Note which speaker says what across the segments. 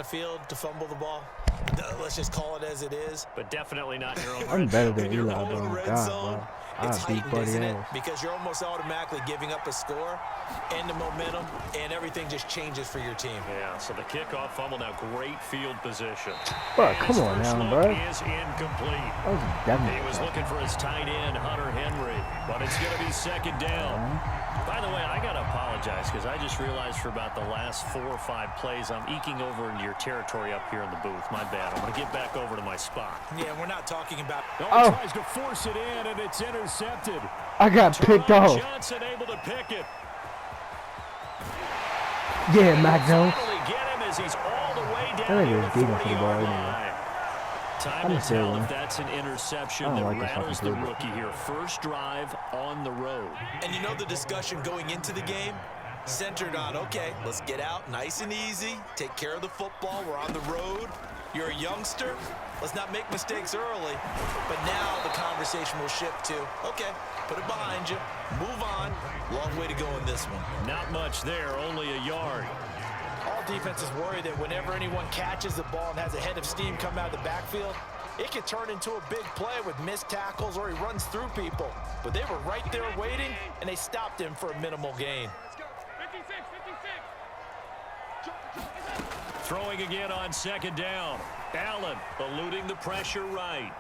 Speaker 1: the field to fumble the ball. Let's just call it as it is.
Speaker 2: But definitely not your own.
Speaker 3: I'm better than Eli,
Speaker 1: bro.
Speaker 3: God, bro.
Speaker 1: It's heightened, isn't it?
Speaker 3: Else.
Speaker 1: Because you're almost automatically giving up a score and the momentum, and everything just changes for your team.
Speaker 2: Yeah, so the kickoff fumble now, great field position.
Speaker 3: Bro, come on now, bro.
Speaker 2: Is incomplete.
Speaker 3: That was definitely.
Speaker 2: He was looking for his tight end, Hunter Henry, but it's going to be second down. By the way, I got to apologize because I just realized for about the last 4 or 5 plays, I'm eking over into your territory up here in the booth. My bad. I'm going to get back over to my spot.
Speaker 1: Yeah, we're not talking about...
Speaker 2: Oh, he tries to force it in, and it's intercepted.
Speaker 3: I got picked off.
Speaker 2: Johnson able to pick it.
Speaker 3: Yeah, Magno.
Speaker 2: Get him as he's all the way down.
Speaker 3: I think it was deep for the ball anyway.
Speaker 2: Time will tell if that's an interception that rattles the rookie here. First drive on the road.
Speaker 1: And you know the discussion going into the game? Centered on, okay, let's get out nice and easy, take care of the football, we're on the road. You're a youngster, let's not make mistakes early. But now the conversation will shift to, okay, put it behind you, move on. Long way to go in this one.
Speaker 2: Not much there, only a yard.
Speaker 1: All defenses worry that whenever anyone catches the ball and has a head of steam come out of the backfield, it can turn into a big play with missed tackles or he runs through people. But they were right there waiting, and they stopped him for a minimal gain.
Speaker 2: Throwing again on second down. Allen eluding the pressure right.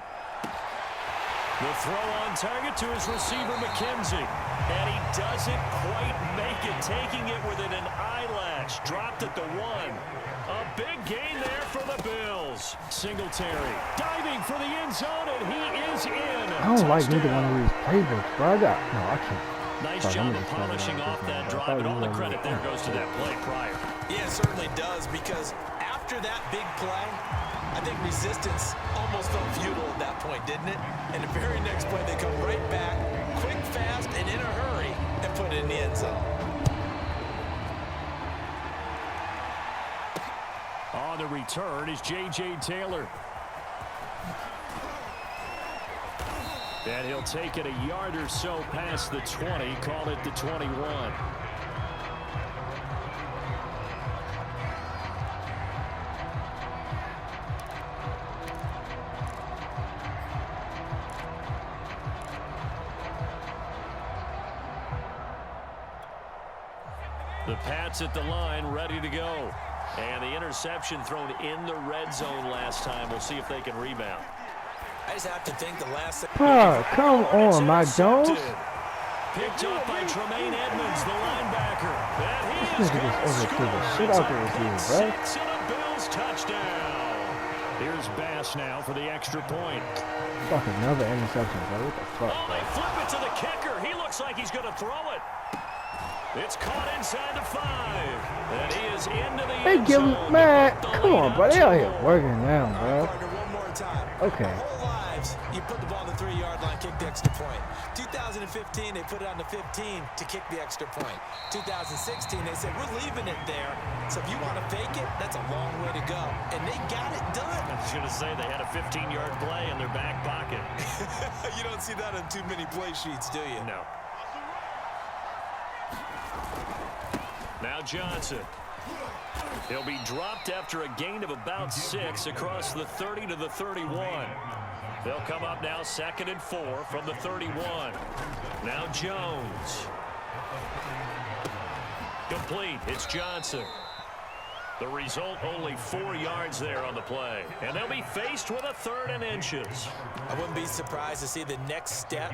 Speaker 2: The throw on target to his receiver, McKenzie. And he doesn't quite make it, taking it within an eyelash. Dropped at the 1. A big gain there for the Bills. Singletary diving for the end zone, and he is in.
Speaker 3: I don't like neither one of these playbooks, bro. No, I can't.
Speaker 2: Nice job of polishing off that drive, and all the credit there goes to that play prior.
Speaker 1: Yeah, it certainly does, because after that big play, I think resistance almost felt futile at that point, didn't it? And the very next play, they come right back, quick, fast, and in a hurry, and put it in the end zone.
Speaker 2: On the return is J.J. Taylor. And he'll take it a yard or so past the 20, call it the 21. The Pats at the line, ready to go. And the interception thrown in the red zone last time. We'll see if they can rebound.
Speaker 1: I just have to think the last...
Speaker 3: Bro, come on, Mike Jones.
Speaker 2: Picked up by Tremaine Edmonds, the linebacker. And he
Speaker 3: This
Speaker 2: is
Speaker 3: nigga just overthrew the shit out there with you, bro.
Speaker 2: 6 and a Bills touchdown. Here's Bass now for the extra point.
Speaker 3: Fucking another interception, bro. What the fuck,
Speaker 2: Oh,
Speaker 3: bro?
Speaker 2: they flip it to the kicker. He looks like he's going to throw it. It's caught inside the 5. And he is into the
Speaker 3: They
Speaker 2: end
Speaker 3: give him,
Speaker 2: zone.
Speaker 3: man. Come on, bro. They out here working now, bro.
Speaker 1: One more time.
Speaker 3: Okay.
Speaker 1: Our whole lives, you put the ball on the 3-yard line, kick the extra point. 2015, they put it on the 15 to kick the extra point. 2016, they said, we're leaving it there. So if you want to fake it, that's a long way to go. And they got it done.
Speaker 2: I was going to say they had a 15-yard play in their back pocket.
Speaker 1: You don't see that on too many play sheets, do you?
Speaker 2: No. Now Johnson. He'll be dropped after a gain of about 6 across the 30 to the 31. They'll come up now 2nd and 4 from the 31. Now Jones. Complete. It's Johnson. The result, only 4 yards there on the play. And they'll be faced with a 3rd and inches.
Speaker 1: I wouldn't be surprised to see the next step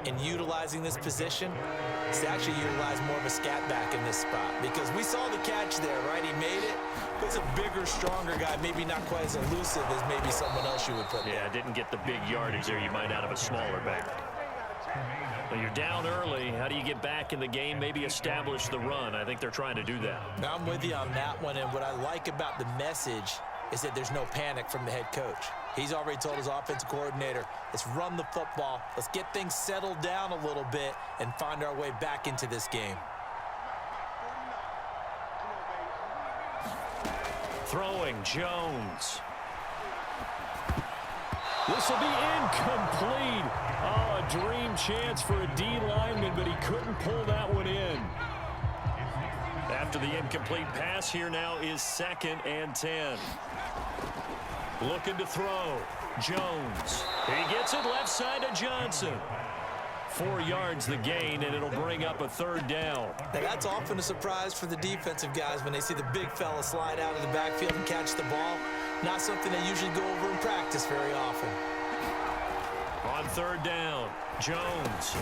Speaker 1: in utilizing this position is to actually utilize more of a scat back in this spot. Because we saw the catch there, right? He made it. But it's a bigger, stronger guy, maybe not quite as elusive as maybe someone else you would put there.
Speaker 2: Yeah, didn't get the big yardage there you might out of a smaller back. Well, you're down early. How do you get back in the game? Maybe establish the run. I think they're trying to do that.
Speaker 1: I'm with you on that one, and what I like about the message is that there's no panic from the head coach. He's already told his offensive coordinator, let's run the football, let's get things settled down a little bit and find our way back into this game.
Speaker 2: Throwing, Jones. This will be incomplete. Oh, a dream chance for a D lineman, but he couldn't pull that one in. After the incomplete pass, here now is 2nd and 10. Looking to throw. Jones. He gets it left side to Johnson. 4 yards the gain, and it'll bring up a 3rd down.
Speaker 1: Now that's often a surprise for the defensive guys when they see the big fella slide out of the backfield and catch the ball. Not something they usually go over in practice very often.
Speaker 2: On 3rd down, Jones.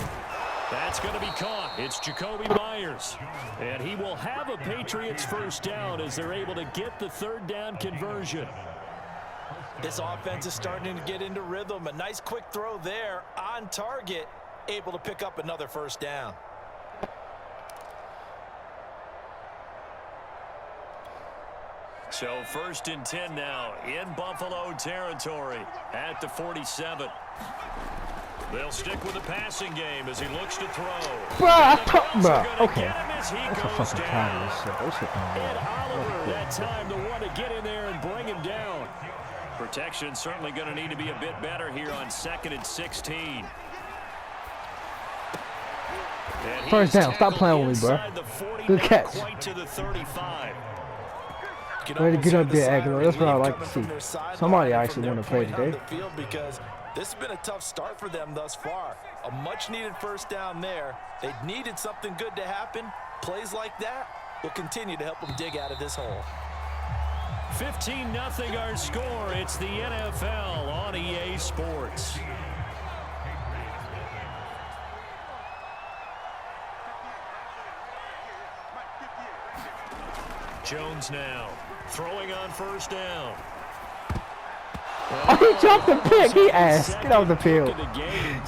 Speaker 2: That's going to be caught. It's Jacoby Myers. And he will have a Patriots 1st down as they're able to get the 3rd down conversion.
Speaker 1: This offense is starting to get into rhythm. A nice quick throw there on target, able to pick up another 1st down.
Speaker 2: So 1st and 10 now in Buffalo territory at the 47. They'll stick with the passing game as he looks to throw.
Speaker 3: Okay. That's a fucking tired of this shit.
Speaker 2: And Oliver that time the one to get in there and bring him down. Protection certainly going to need to be a bit better here on 2nd and 16. And
Speaker 3: 1st down. Stop playing with me, bro. Good catch.
Speaker 2: Quite to the 35.
Speaker 3: Ready to get up there, Aguilar. That's what I like to see. Somebody actually want to play today.
Speaker 1: Because this has been a tough start for them thus far. A much-needed 1st down there. They needed something good to happen. Plays like that will continue to help them dig out of this hole.
Speaker 2: 15-0 our score. It's the NFL on EA Sports. Jones now throwing on 1st down.
Speaker 3: Oh, he dropped the pick. He asked. Get off the field.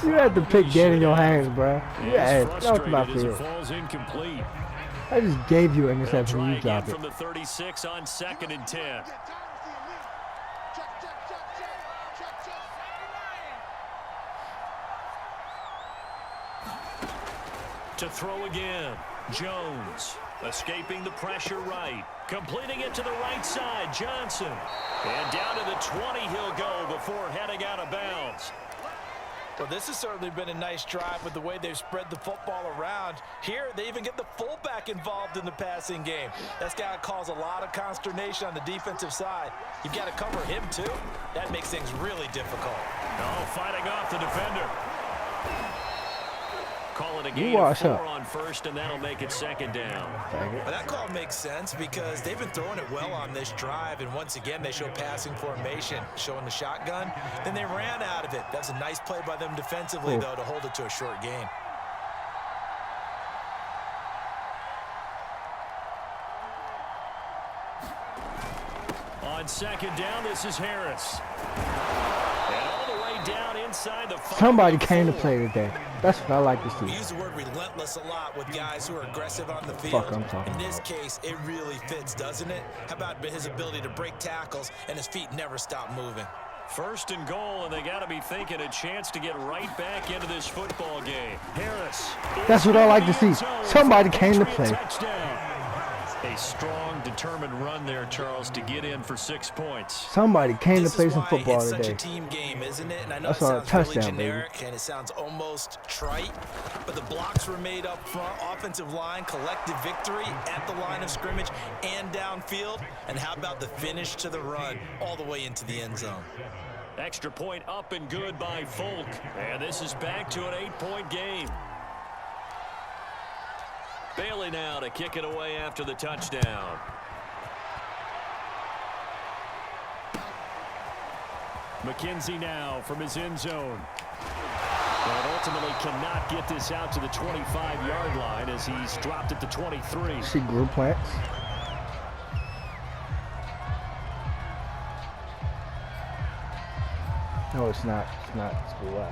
Speaker 3: You had the pick dead in your hands, bro. You asked. Get off the field.
Speaker 2: Falls incomplete.
Speaker 3: I just gave you an interception and you dropped it.
Speaker 2: From the 36 on 2nd and 10. To throw again. Jones escaping the pressure right. Completing it to the right side. Johnson. And down to the 20 he'll go before heading out of bounds.
Speaker 1: Well, this has certainly been a nice drive with the way they've spread the football around. Here, they even get the fullback involved in the passing game. That's got to cause a lot of consternation on the defensive side. You've got to cover him, too. That makes things really difficult.
Speaker 2: Oh, fighting off the defender. Call it a gain of 4 on 1st, and that'll make it 2nd down.
Speaker 1: Well, that call makes sense because they've been throwing it well on this drive, and once again, they show passing formation, showing the shotgun. Then they ran out of it. That's a nice play by them defensively, though, to hold it to a short gain.
Speaker 2: On 2nd down, this is Harris. And all the way down inside the 5.
Speaker 3: Somebody came to play today. That's what I like to see.
Speaker 1: We use the word relentless a lot with guys who are aggressive on the field.
Speaker 3: Fuck, I'm talking
Speaker 1: In this case, it really fits, doesn't it? How about his ability to break tackles and his feet never stop moving?
Speaker 2: 1st and goal, and they got to be thinking a chance to get right back into this football game. Harris.
Speaker 3: That's what I like to see. Somebody came to play.
Speaker 2: Touchdown. A strong, determined run there, Charles, to get in for 6 points.
Speaker 3: Somebody came to play some football today.
Speaker 1: It's such a team game, isn't it? And I know
Speaker 3: That's
Speaker 1: it
Speaker 3: our
Speaker 1: sounds
Speaker 3: touchdown,
Speaker 1: really generic
Speaker 3: baby.
Speaker 1: and it sounds almost trite, but the blocks were made up front, offensive line, collective victory at the line of scrimmage and downfield. And how about the finish to the run all the way into the end zone?
Speaker 2: Extra point up and good by Folk. And this is back to an 8-point game. Bailey now to kick it away after the touchdown. McKenzie now from his end zone. And ultimately cannot get this out to the 25-yard line as he's dropped at the 23.
Speaker 3: See group plants. No, it's not. It's not. It's cool.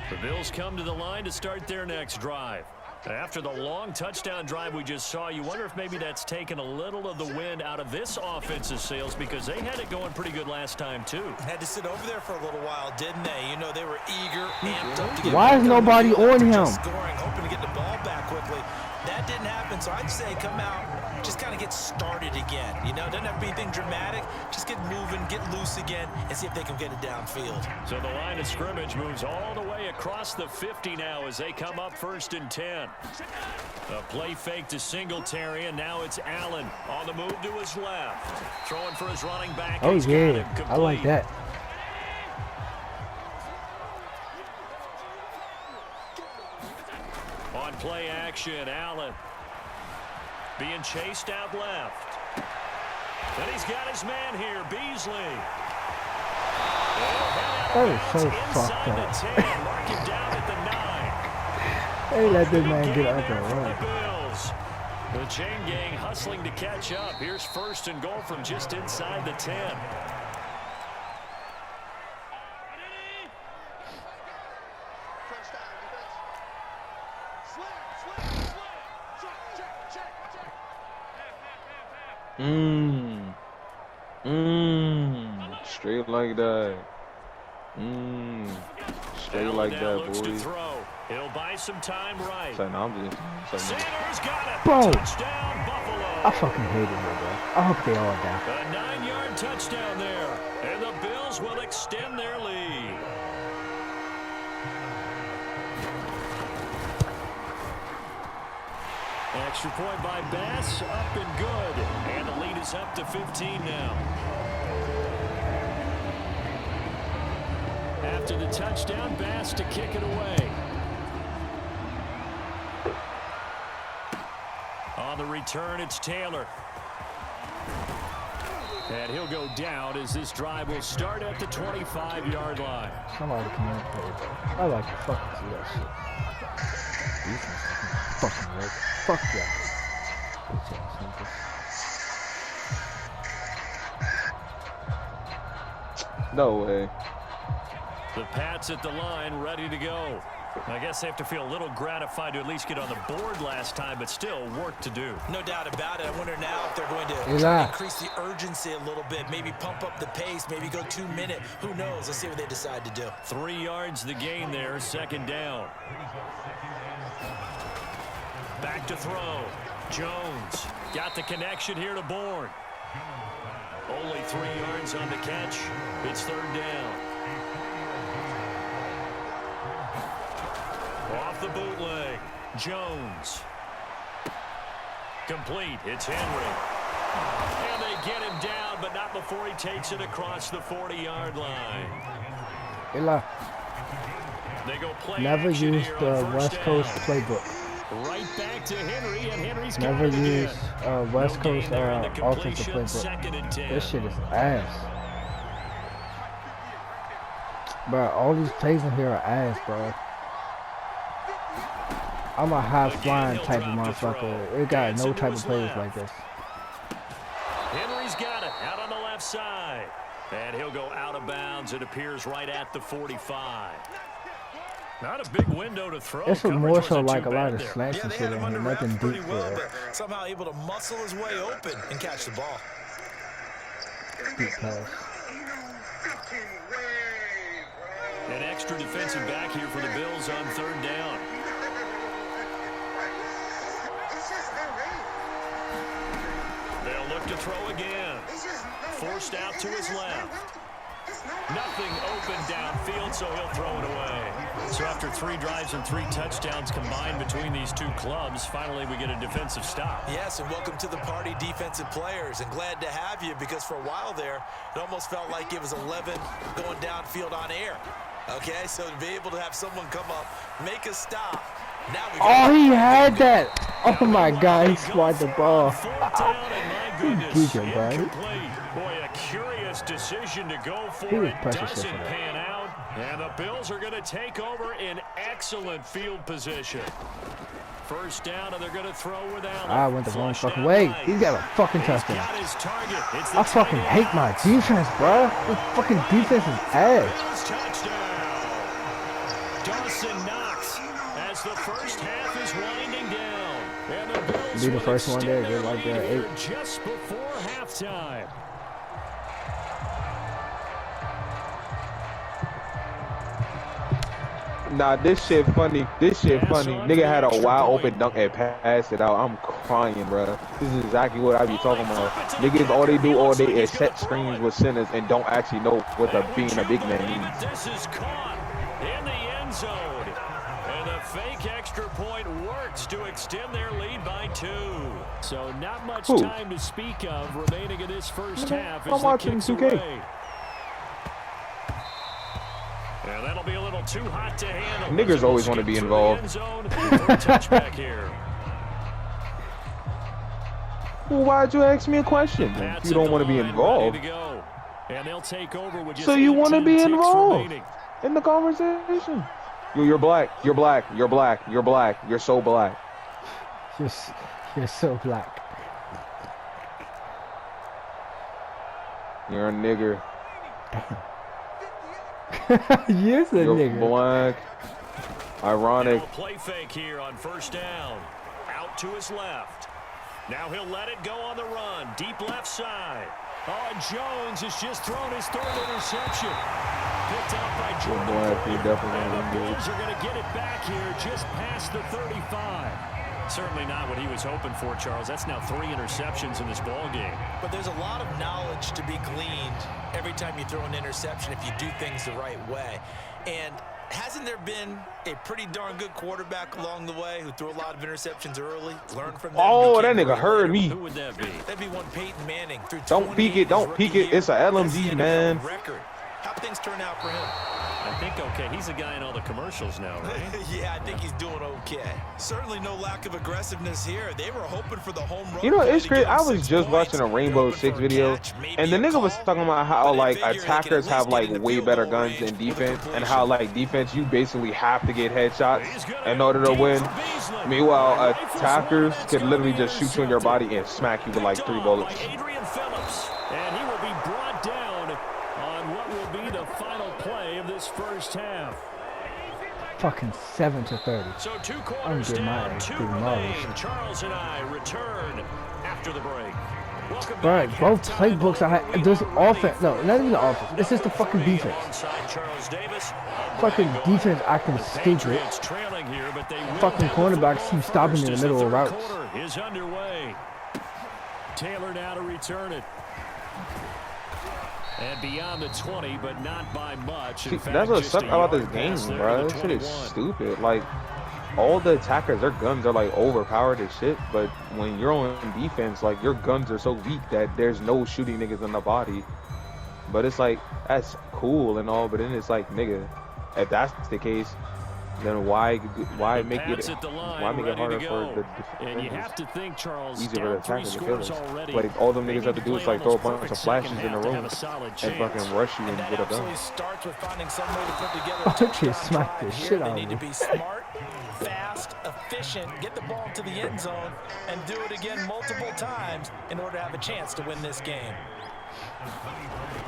Speaker 2: The Bills come to the line to start their next drive. After the long touchdown drive we just saw, you wonder if maybe that's taken a little of the wind out of this offensive sails because they had it going pretty good last time, too.
Speaker 1: Had to sit over there for a little while, didn't they? You know, they were eager, amped up to get
Speaker 3: Why is nobody on him?
Speaker 1: Scoring, hoping to get the ball back quickly. That didn't happen, so I'd say come out, just kind of get started again. You know, doesn't have to be anything dramatic. Just get moving, get loose again, and see if they can get it downfield.
Speaker 2: So the line of scrimmage moves all the way across the 50 now as they come up 1st and 10. A play fake to Singletary, and now it's Allen on the move to his left. Throwing for his running back.
Speaker 3: Oh, yeah. I like that.
Speaker 2: On play action, Allen being chased out left. And he's got his man here, Beasley.
Speaker 3: That is so fucked up.
Speaker 2: Mark him down at the 9.
Speaker 3: Hey, let this man get up and run.
Speaker 2: The chain gang hustling to catch up. Here's 1st and goal from just inside the 10.
Speaker 4: Straight like that. Straight like that, boys.
Speaker 2: He'll buy some time right.
Speaker 4: So, no, I'm just
Speaker 2: Sanders got it.
Speaker 3: Bro,
Speaker 2: Touchdown, Buffalo.
Speaker 3: I fucking hate it here, bro. I hope they all die.
Speaker 2: A 9-yard touchdown there, and the Bills will extend their lead. Extra point by Bass, up and good, and the lead is up to 15 now. After the touchdown, Bass to kick it away. On the return, it's Taylor. And he'll go down as this drive will start at the 25-yard line.
Speaker 3: Somebody come in and play, bro. I like to fucking see that shit. Defense fucking work. Fuck yeah.
Speaker 4: no way.
Speaker 2: The Pats at the line, ready to go. I guess they have to feel a little gratified to at least get on the board last time, but still work to do.
Speaker 1: No doubt about it. I wonder now if they're going to increase the urgency a little bit, maybe pump up the pace, maybe go 2-minute. Who knows? Let's see what they decide to do.
Speaker 2: 3 yards the gain there, 2nd down. Back to throw. Jones got the connection here to Bourne. Only 3 yards on the catch. It's 3rd down. Off the bootleg, Jones. Complete, it's Henry. And they get him down, but not before he takes it across the 40-yard line.
Speaker 3: Eli,
Speaker 2: They go play
Speaker 3: never
Speaker 2: action
Speaker 3: use
Speaker 2: here
Speaker 3: the
Speaker 2: on
Speaker 3: West
Speaker 2: 1st
Speaker 3: Coast
Speaker 2: down.
Speaker 3: playbook.
Speaker 2: Right back to Henry, and Henry's
Speaker 3: Never
Speaker 2: got it
Speaker 3: use
Speaker 2: again.
Speaker 3: West Coast
Speaker 2: there in the
Speaker 3: offensive
Speaker 2: completion,
Speaker 3: playbook.
Speaker 2: 2nd and 10.
Speaker 3: This shit is ass. Bro, all these plays in here are ass, bro. I'm a high-flying type of motherfucker. It got no type of plays like this.
Speaker 2: Henry's got it out on the left side. And he'll go out of bounds. It appears right at the 45. Not a big window to throw.
Speaker 3: It's more so like a lot of
Speaker 1: Yeah,
Speaker 3: slants and
Speaker 1: they
Speaker 3: shit
Speaker 1: had
Speaker 3: in
Speaker 1: him
Speaker 3: here.
Speaker 1: under wraps
Speaker 3: Nothing
Speaker 1: pretty
Speaker 3: deep
Speaker 1: well,
Speaker 3: there.
Speaker 1: but somehow able to muscle his way open and catch the ball.
Speaker 3: Deep pass.
Speaker 2: An extra defensive back here for the Bills on 3rd down. They'll look to throw again. Forced out to his left. Nothing open downfield, so he'll throw it away. So after 3 drives and 3 touchdowns combined between these two clubs, finally we get a defensive stop.
Speaker 1: Yes, and welcome to the party, defensive players. And glad to have you, because for a while there, it almost felt like it was 11 going downfield on air. Okay, so to be able to have someone come up, make a stop. Now we
Speaker 3: he had that. Oh my God, he swiped the ball. He's good, bro.
Speaker 2: Boy, a curious decision to go for.
Speaker 3: He was
Speaker 2: It
Speaker 3: precious
Speaker 2: doesn't
Speaker 3: for that.
Speaker 2: pan out, and the Bills are going to take over in excellent field position. 1st down, and they're going to throw with Allen.
Speaker 3: I went the wrong
Speaker 2: Flushed
Speaker 3: fucking
Speaker 2: out
Speaker 3: way.
Speaker 2: right.
Speaker 3: He's got a fucking
Speaker 2: He's
Speaker 3: touchdown.
Speaker 2: got his target. It's the
Speaker 3: I fucking
Speaker 2: tight
Speaker 3: hate
Speaker 2: end.
Speaker 3: my defense, bro. This fucking defense is ass.
Speaker 2: Bills touchdown. Dawson Knox as the first half is winding down. And the Bills
Speaker 3: Be the
Speaker 2: will
Speaker 3: first one there,
Speaker 2: extend
Speaker 3: get like
Speaker 2: their
Speaker 3: that,
Speaker 2: lead here
Speaker 3: 8.
Speaker 2: just before halftime.
Speaker 4: Nah, this shit funny. This shit funny. Nigga had a wide open dunk and passed it out. I'm crying, bro. This is exactly what I be talking about. Niggas, all they do all day is set screens with centers and don't actually know what being a big man means.
Speaker 2: This is caught in the end zone. And the fake extra point works to extend their lead by 2. So not much time to speak of remaining in this first half.
Speaker 4: I'm watching 2K.
Speaker 2: Yeah, that'll be a little too hot to handle.
Speaker 4: Niggas always want to be involved.
Speaker 2: Touchback here.
Speaker 4: Well, why'd you ask me a question if you don't want to be involved?
Speaker 2: And they'll take over with just
Speaker 4: So you want to be involved
Speaker 2: remaining
Speaker 4: in the conversation? You're black. You're black. You're black. You're black. You're so black.
Speaker 3: You're so black.
Speaker 4: You're a nigger.
Speaker 3: Yes, a
Speaker 4: You're
Speaker 3: nigga.
Speaker 4: black. Ironic.
Speaker 2: Play fake here on first down. Out to his left. Now he'll let it go on the run. Deep left side. Oh, Jones has just thrown his 3rd interception. Picked out by Jordan. And the Bills are going to get it back here just past the 35. Certainly not what he was hoping for, Charles. That's now 3 interceptions in this ball game.
Speaker 1: But there's a lot of knowledge to be gleaned every time you throw an interception if you do things the right way. And hasn't there been a pretty darn good quarterback along the way who threw a lot of interceptions early? Learn from them.
Speaker 4: Oh, that nigga heard me.
Speaker 2: Who would that be?
Speaker 1: That'd be one Peyton Manning.
Speaker 4: Don't peek it. Don't peek it. It's a LMG, man.
Speaker 1: Record. How things turn out for him?
Speaker 2: I think okay. He's a guy in all the commercials now, right?
Speaker 1: Yeah, I think he's doing okay. Certainly no lack of aggressiveness here. They were hoping for the home run.
Speaker 4: You know, it's crazy. I was just watching a Rainbow Six video, and the nigga was talking about how, like, attackers have, like, way better guns than defense, and how, like, defense, you basically have to get headshots in order to win. Meanwhile, attackers can literally just shoot you in your body and smack you with, like, 3 bullets.
Speaker 2: And he will be brought down on what will be the final play of this first half.
Speaker 3: Fucking 7-30.
Speaker 2: So 2 quarters down, 2 remain. Charles and I return after the break.
Speaker 3: Right, both playbooks I had. There's offense. No, not even the offense. It's just the fucking defense. Fucking defense acting stupid. Fucking cornerbacks keep stopping in the middle of routes.
Speaker 2: Is underway. Taylor now to return it. And beyond the 20, but not by much.
Speaker 4: That's what sucks about this game, bro. This shit is stupid. Like, all the attackers, their guns are, like, overpowered as shit. But when you're on defense, like, your guns are so weak that there's no shooting niggas in the body. But it's like, that's cool and all, but then it's like, nigga, if that's the case, then why make it harder for the
Speaker 2: and you have to think, Charles,
Speaker 4: easier for the attackers to kill us. Like, all them niggas have to do is, like, throw a bunch of flashes in the room and fucking rush you and get a gun.
Speaker 1: Starts with finding some way to put together
Speaker 3: I just smacked the shit out of
Speaker 1: They need to
Speaker 3: me.
Speaker 1: be smart, fast, efficient, get the ball to the end zone, and do it again multiple times in order to have a chance to win this game.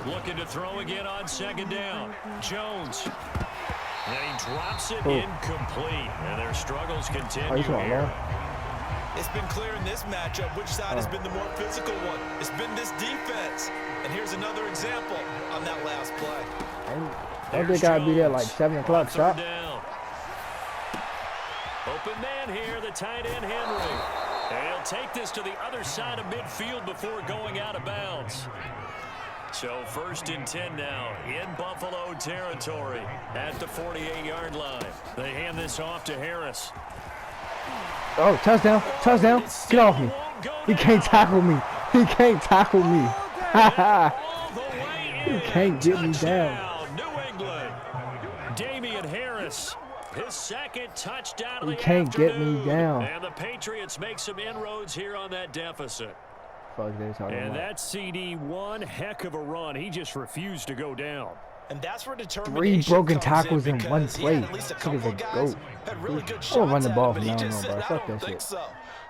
Speaker 2: Looking to throw again on 2nd down. Jones. And he drops it incomplete. And their struggles continue here.
Speaker 1: It's been clear in this matchup which side has been the more physical one. It's been this defense. And here's another example on that last play.
Speaker 3: I think I'd be there like 7 o'clock sharp.
Speaker 2: Open man here, the tight end Henry. And he'll take this to the other side of midfield before going out of bounds. So 1st and 10 now in Buffalo territory at the 48-yard line. They hand this off to Harris.
Speaker 3: Oh, touchdown, touchdown. Get off me. He can't tackle me. He can't tackle me. He can't get me down.
Speaker 2: New England. Damian Harris. His 2nd touchdown of the
Speaker 3: He can't get me down.
Speaker 2: And the Patriots make some inroads here on that deficit.
Speaker 3: Fuck they talking
Speaker 2: And
Speaker 3: about.
Speaker 2: that CD, one heck of a run. He just refused to go down.
Speaker 1: And that's where
Speaker 3: 3 broken tackles in one play. That is a goat. I'm gonna run the ball from now on, bro. Fuck that shit.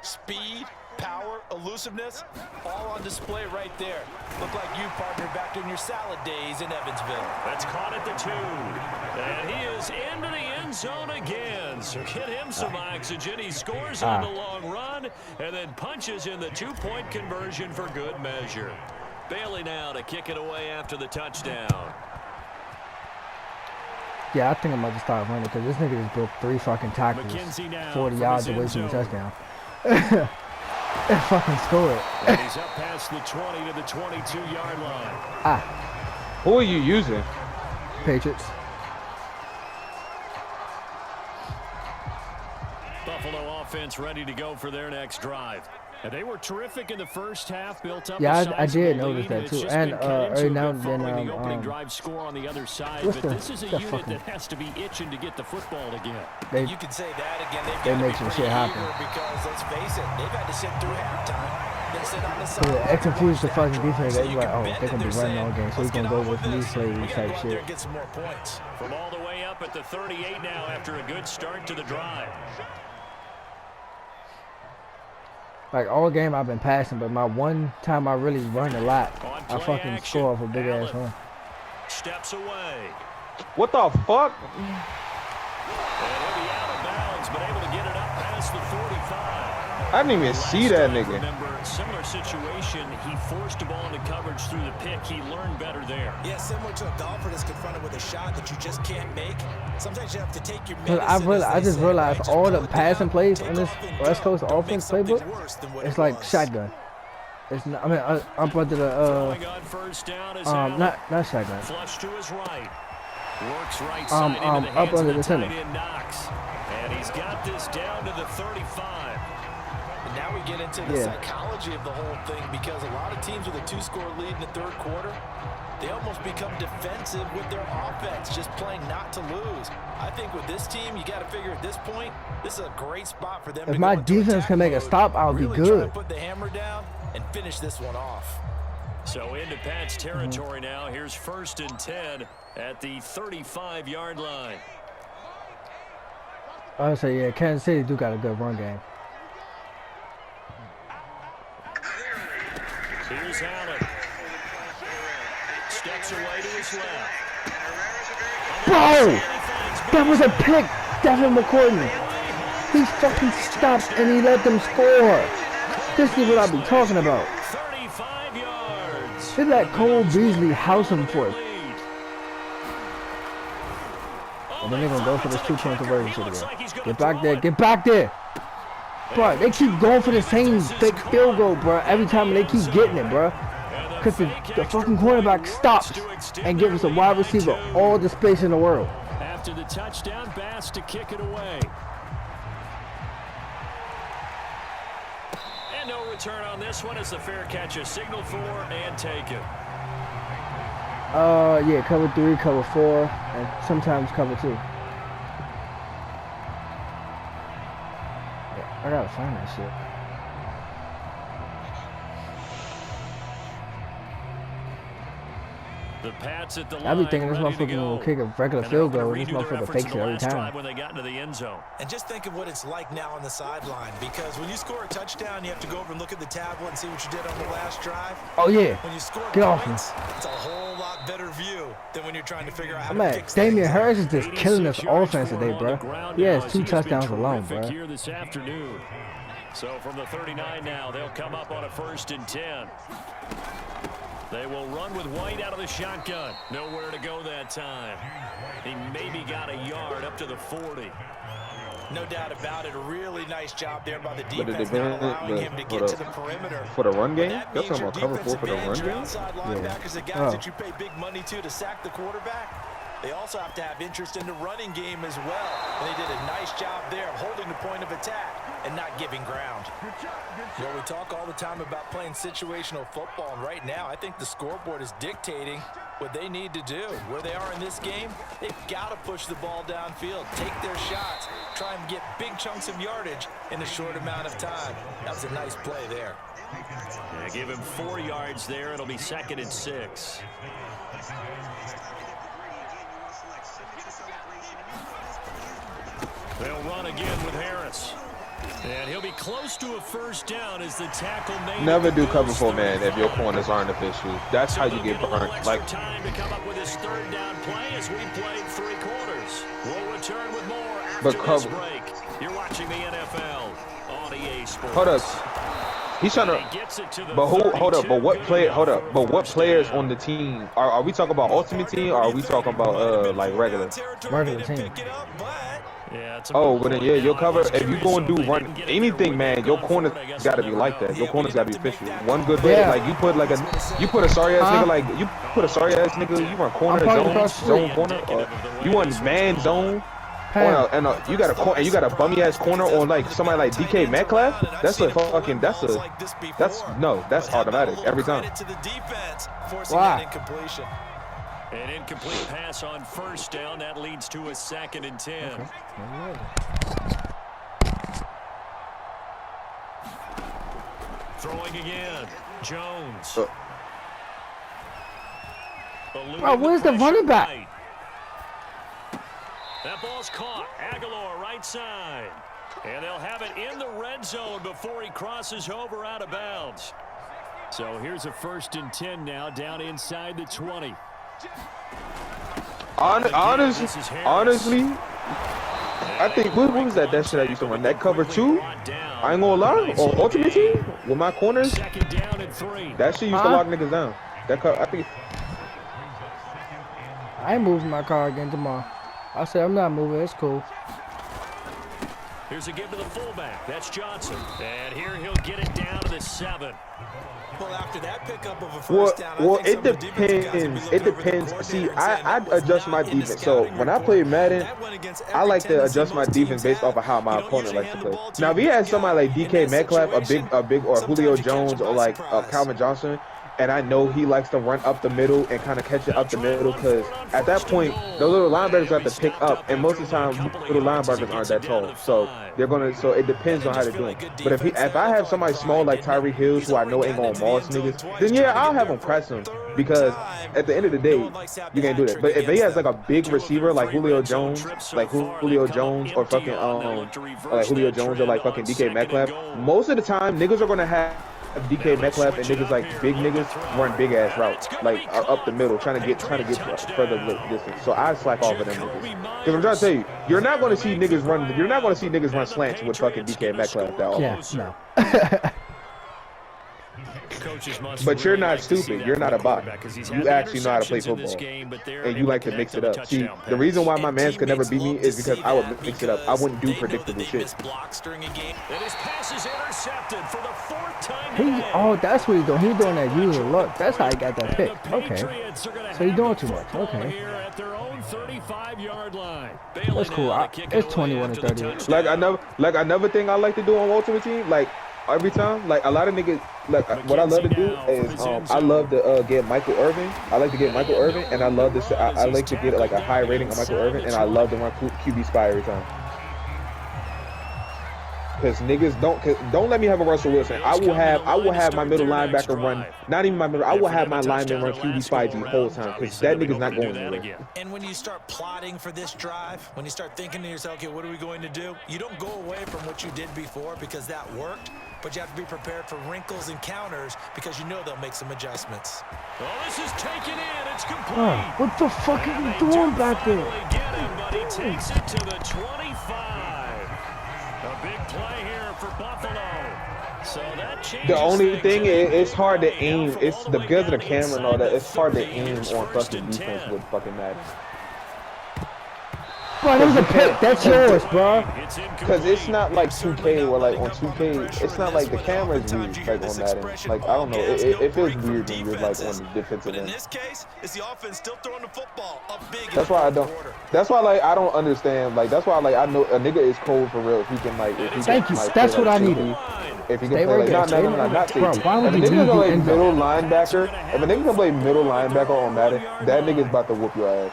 Speaker 1: Speed, power, elusiveness, all on display right there. Look like you, partner, back in your salad days in Evansville.
Speaker 2: That's caught at the 2. And he is into the end zone again. So get him some oxygen. He scores on the long run and then punches in the 2-point conversion for good measure. Bailey now to kick it away after the touchdown.
Speaker 3: Yeah, I think I'm about to start running because this nigga just broke 3 fucking tackles, 40 yards away from the touchdown. And fucking scored.
Speaker 2: And he's up past the 20 to the 22-yard line.
Speaker 4: Who are you using?
Speaker 3: Patriots.
Speaker 2: Buffalo offense ready to go for their next drive. And they were terrific in the first half, built up.
Speaker 3: Yeah, I did notice that too. And every now and then,
Speaker 2: the opening drive score on the other side. But this is a unit that has to be itching to get the football again.
Speaker 1: You can say that again.
Speaker 3: They make some shit happen.
Speaker 1: Because let's face it, they've had to sit through halftime. They sit on the
Speaker 3: So
Speaker 1: side.
Speaker 3: it confused the fucking defense. They like, oh, they're gonna be running all game, so we're gonna go with knee slavery type shit.
Speaker 1: Get some more points.
Speaker 2: From all the way up at the 38 now after a good start to the drive.
Speaker 3: Like all game I've been passing, but my one time I really run a lot, I fucking score off a big ass run.
Speaker 2: Steps away.
Speaker 4: What the fuck?
Speaker 2: And he'll be out of bounds, but able to get it up past the 45.
Speaker 4: I didn't even see that nigga.
Speaker 2: Remember, similar situation, he forced the ball into coverage through the pick. He learned better there.
Speaker 1: Yeah, similar to a golfer that's confronted with a shot that you just can't make. Sometimes you have to take your
Speaker 3: I just realized all the passing plays in this West Coast offense playbook, it's like shotgun. It's not, I mean, up under the not shotgun.
Speaker 2: Flush to his right. Works right side into the
Speaker 3: up under the center.
Speaker 2: And he's got this down to the 35.
Speaker 1: And now we get into the psychology of the whole thing, because a lot of teams with a 2-score lead in the third quarter, they almost become defensive with their offense, just playing not to lose. I think with this team, you got to figure at this point, this is a great spot for them.
Speaker 3: If my defense can make a stop, I'll be good.
Speaker 1: Put the hammer down and finish this one off.
Speaker 2: So into Pat's territory now. Here's 1st and 10 at the 35-yard line.
Speaker 3: I would say, yeah, Kansas City do got a good run game.
Speaker 2: Here's Allen. Steps away to his left.
Speaker 3: Bro! That was a pick! Devin McCourty! He fucking stopped and he let them score! This is what I be talking about.
Speaker 2: 35 yards.
Speaker 3: They let Cole Beasley house him for it. And then they're gonna go for this 2-point conversion again. Get back there, get back there! Bro, they keep going for the same fake field goal, bro. Every time they keep getting it, bro. Because the fucking cornerback stops and gives a wide receiver all the space in the world.
Speaker 2: After the touchdown, Bass to kick it away. And no return on this one as the fair catch is signaled for and taken.
Speaker 3: Yeah, cover 3, cover 4, and sometimes cover 2. I gotta find that shit.
Speaker 2: The Pats at the line.
Speaker 3: I be thinking this motherfucker will kick a regular field goal. This motherfucker fakes it every time.
Speaker 2: When they got into the end zone.
Speaker 1: And just think of what it's like now on the sideline, because when you score a touchdown, you have to go over and look at the tablet and see what you did on the last drive.
Speaker 3: Oh yeah.
Speaker 1: When you score
Speaker 3: Get off
Speaker 1: points,
Speaker 3: me.
Speaker 1: it's a whole lot better view than when you're trying to figure out how
Speaker 3: Man,
Speaker 1: to fix
Speaker 3: Damian
Speaker 1: things.
Speaker 3: Harris is just killing this offense today, bro. He has 2 touchdowns alone, bro.
Speaker 2: Here this afternoon. So from the 39 now, they'll come up on a 1st and 10. They will run with White out of the shotgun. Nowhere to go that time. He maybe got a yard up to the 40.
Speaker 1: No doubt about it. A really nice job there by the defense, not allowing him to get to the perimeter.
Speaker 4: For the run game?
Speaker 1: That
Speaker 4: That's
Speaker 1: means
Speaker 4: what
Speaker 1: your
Speaker 4: I'm cover 4 for the run
Speaker 1: defensive
Speaker 4: game?
Speaker 1: ends, your outside linebackers, the guys that you pay big money to sack the quarterback. They also have to have interest in the running game as well. And they did a nice job there of holding the point of attack and not giving ground. You know, we talk all the time about playing situational football, and right now I think the scoreboard is dictating what they need to do. Where they are in this game, they've got to push the ball downfield, take their shots, try and get big chunks of yardage in a short amount of time. That was a nice play there.
Speaker 2: Yeah, give him 4 yards there. It'll be 2nd and 6. They'll run again with Harris. And he'll be close to a 1st down as the tackle made.
Speaker 4: Never do cover 4, man, if your corners aren't official. That's how you get burnt. Like,
Speaker 2: time to come up with his 3rd down play as we played 3 quarters. We'll return with more after this break. You're watching the NFL on EA Sports.
Speaker 4: Hold up. He's trying to. But hold up. But what player? Hold up. But what players on the team? Are we talking about ultimate team or are we talking about like regular?
Speaker 3: Regular team.
Speaker 2: Yeah,
Speaker 4: oh, but then yeah, you'll cover. If you gonna do run anything, man, your corners gotta be like that. Your corners gotta be official. One good play, like you put a sorry ass nigga, like you put a sorry ass nigga. You run corner zone corner. You want man zone. And you got a corner, and you got a bummy ass corner on like somebody like DK Metcalf. That's automatic every time.
Speaker 3: Wow.
Speaker 2: An incomplete pass on first down. That leads to a 2nd and 10.
Speaker 3: Okay.
Speaker 2: Throwing again. Jones.
Speaker 3: Bro, where's the running back?
Speaker 2: Right. That ball's caught. Aguilar right side. And they'll have it in the red zone before he crosses over out of bounds. So here's a 1st and 10 now down inside the 20.
Speaker 4: Honestly, I think what was that shit I used to run? That cover 2? I ain't gonna lie. On ultimate team with my corners, that shit used to lock niggas down. I think.
Speaker 3: I ain't moving my car again tomorrow. I said I'm not moving. It's cool.
Speaker 2: Here's a give to the fullback. That's Johnson. And here he'll get it down to the 7.
Speaker 1: Well, after that pickup of a first down,
Speaker 4: it depends. It depends. See, I adjust my defense. So when I play Madden, I like to adjust my defense based off of how my opponent likes to play. Now, if he has somebody like DK Metcalf, a big, or Julio Jones, or like Calvin Johnson, and I know he likes to run up the middle and kind of catch it up the middle, because at that point, the little linebackers have to pick up, and most of the time, little linebackers aren't that tall. So they're gonna. So it depends on how to do it. But if I have somebody small like Tyreek Hill, who I know ain't gonna maul niggas, then yeah, I'll have him press him, because at the end of the day, you can't do that. But if he has like a big receiver like Julio Jones, or fucking like Julio Jones or like fucking DK Metcalf, most of the time niggas are gonna have DK Metcalf and niggas like big niggas run big ass routes, like up the middle, trying to get further distance. So I slack off of them niggas. Because I'm trying to tell you, you're not going to see niggas run slants with fucking DK Metcalf that often.
Speaker 3: Yeah, no.
Speaker 4: But you're not stupid. You're not a bot. You actually know how to play football, and you like to mix it up. See, the reason why my mans could never beat me is because I would mix it up. I wouldn't do predictable shit.
Speaker 3: That's what he's doing. He's doing that usual look. That's how he got that pick. Okay. So he's doing too much. Okay. That's cool. It's 21-30.
Speaker 4: Like another thing I like to do on Ultimate Team, like every time, like a lot of niggas, like what I love to do is I love to get Michael Irvin. I like to get Michael Irvin, and I love this. I like to get like a high rating on Michael Irvin, and I love to run QB spy every time. Because niggas don't let me have a Russell Wilson. I will have my middle linebacker run. Not even my middle. I will have my lineman run QB spy the whole time, because that nigga's not going anywhere.
Speaker 1: And when you start plotting for this drive, when you start thinking to yourself, okay, what are we going to do? You don't go away from what you did before because that worked, but you have to be prepared for wrinkles and counters because you know they'll make some adjustments.
Speaker 2: Well, this is taken in. It's complete.
Speaker 3: Oh, what the fuck are you doing back there?
Speaker 2: Get him, but he takes it to the 25. A big play here for Buffalo. So that changes.
Speaker 4: The only thing is, it's hard to aim. It's because of the camera and all that. It's hard to aim on fucking defense with fucking Madden.
Speaker 3: Bro, there's a pick. That's yours, bro.
Speaker 4: Because it's not like 2K or like on 2K. It's not like the camera's weird like on Madden. Like I don't know. It feels weird when you're like on the defensive end.
Speaker 1: In this case, it's the offense still throwing the football up big.
Speaker 4: That's why I don't. That's why like I don't understand. Like that's why like I know a nigga is cold for real. If he can like. If he
Speaker 3: Thank
Speaker 4: can,
Speaker 3: you.
Speaker 4: like,
Speaker 3: That's
Speaker 4: play,
Speaker 3: what I
Speaker 4: like,
Speaker 3: needed.
Speaker 4: If he can play like not safety.
Speaker 3: Bro, why would
Speaker 4: If a
Speaker 3: you
Speaker 4: nigga can play
Speaker 3: do
Speaker 4: middle linebacker, if a nigga can play middle linebacker on Madden, that nigga's about to whoop your ass.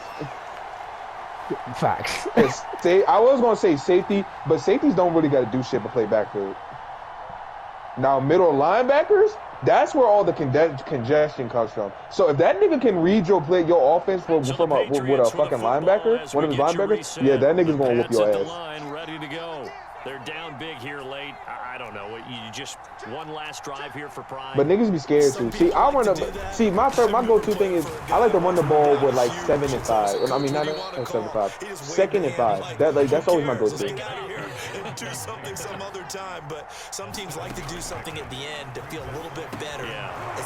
Speaker 3: Facts.
Speaker 4: I was gonna say safety, but safeties don't really gotta do shit but play backfield. Now middle linebackers, that's where all the congestion comes from. So if that nigga can read your offense with a fucking linebacker, one of his linebackers, yeah, that nigga's gonna whoop your ass.
Speaker 2: Ready to go. They're down big here late. I don't know. You just one last drive here for pride.
Speaker 4: But niggas be scared too. See, I run up. See, my go-to thing is I like to run the ball with like 7 and 5. I mean, not 7 and 5. 2nd and 5. That's always my go-to.
Speaker 1: do something some other time, but some teams like to do something at the end to feel a little bit better.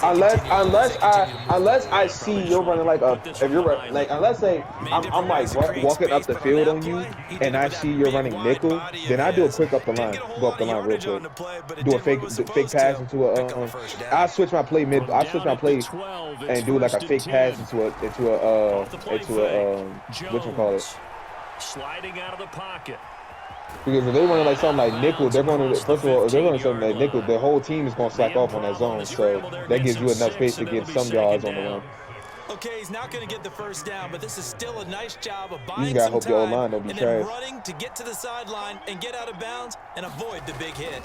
Speaker 4: Unless I see you're running like a, if you're like, unless say I'm like walking up the field on you and I see you're running nickel, then I do a quick up the line, go up the line real quick, do a fake pass into a. I switch my play and do like a fake pass into a what you call it?
Speaker 2: Sliding out of the pocket.
Speaker 4: Because if they running like something like nickel, they're going to, first of all, if they're running something like nickel, the whole team is going to slack off on that zone. So that gives you enough space to get some yards on the run.
Speaker 1: Okay, he's not going to get the first down, but this is still a nice job of buying
Speaker 4: some
Speaker 1: time
Speaker 4: and
Speaker 1: then running to get to the sideline and get out of bounds and avoid the big hit.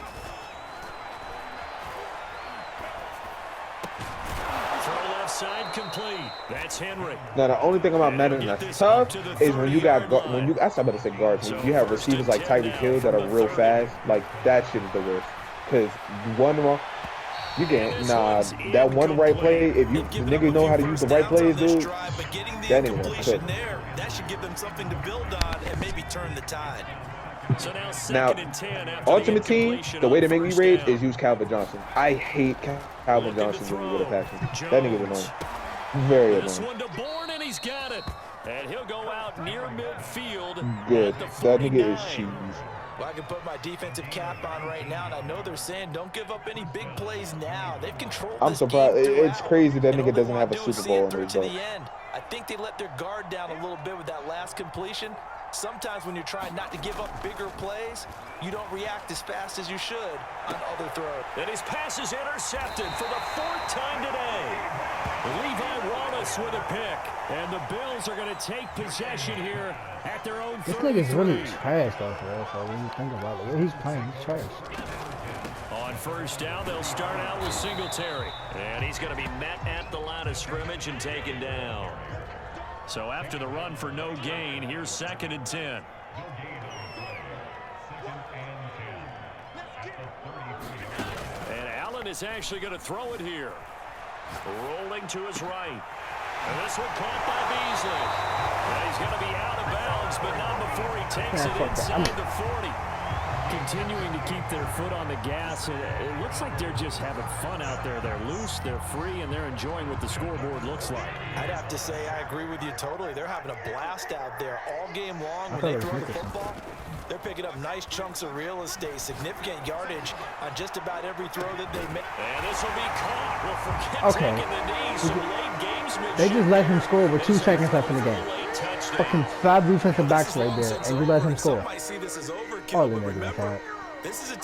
Speaker 2: Side complete. That's Henry.
Speaker 4: Now the only thing about Madden that's tough is when you got I started to say guards. When you have receivers like Tyreek Hill that are real fast, like that shit is the worst. Cause one wrong, you can't. Nah, that one right play. If you niggas know how to use the right plays, dude, that nigga gonna cook.
Speaker 1: That should give them something to build on and maybe turn the tide.
Speaker 2: So
Speaker 4: now, Ultimate Team, the way to make me rage is use Calvin Johnson. I hate Calvin Johnson when you get a passion. That nigga's annoying. Very annoying.
Speaker 2: This one to Bourne, and he's got it. And he'll go out near midfield.
Speaker 4: Good. That nigga is cheese.
Speaker 1: Well, I can put my defensive cap on right now, and I know they're saying don't give up any big plays now. They've controlled
Speaker 4: I'm surprised. It's crazy that nigga doesn't have a Super Bowl in his belt.
Speaker 1: I think they let their guard down a little bit with that last completion. Sometimes when you're trying not to give up bigger plays, you don't react as fast as you should on other throws.
Speaker 2: And his pass is intercepted for the 4th time today. Levi Wallace with a pick. And the Bills are going to take possession here at their own 33.
Speaker 3: This nigga's really trash, though, so when you think about it, he's playing, he's trash.
Speaker 2: On first down, they'll start out with Singletary. And he's going to be met at the line of scrimmage and taken down. So after the run for no gain, here's 2nd and 10. And Allen is actually going to throw it here. Rolling to his right. And this one caught by Beasley. And he's going to be out of bounds, but not before he takes it inside the 40. Continuing to keep their foot on the gas. It looks like they're just having fun out there. They're loose, they're free, and they're enjoying what the scoreboard looks like.
Speaker 1: I'd have to say I agree with you totally. They're having a blast out there all game long when they throw the football. They're picking up nice chunks of real estate, significant yardage on just about every throw that they make.
Speaker 2: And this will be caught. We'll forget taking the knees. Some late gamesmanship.
Speaker 3: They just let him score with 2 seconds left in the game. Fucking 5 defensive backs right there, and you let him score. Oh, they made it.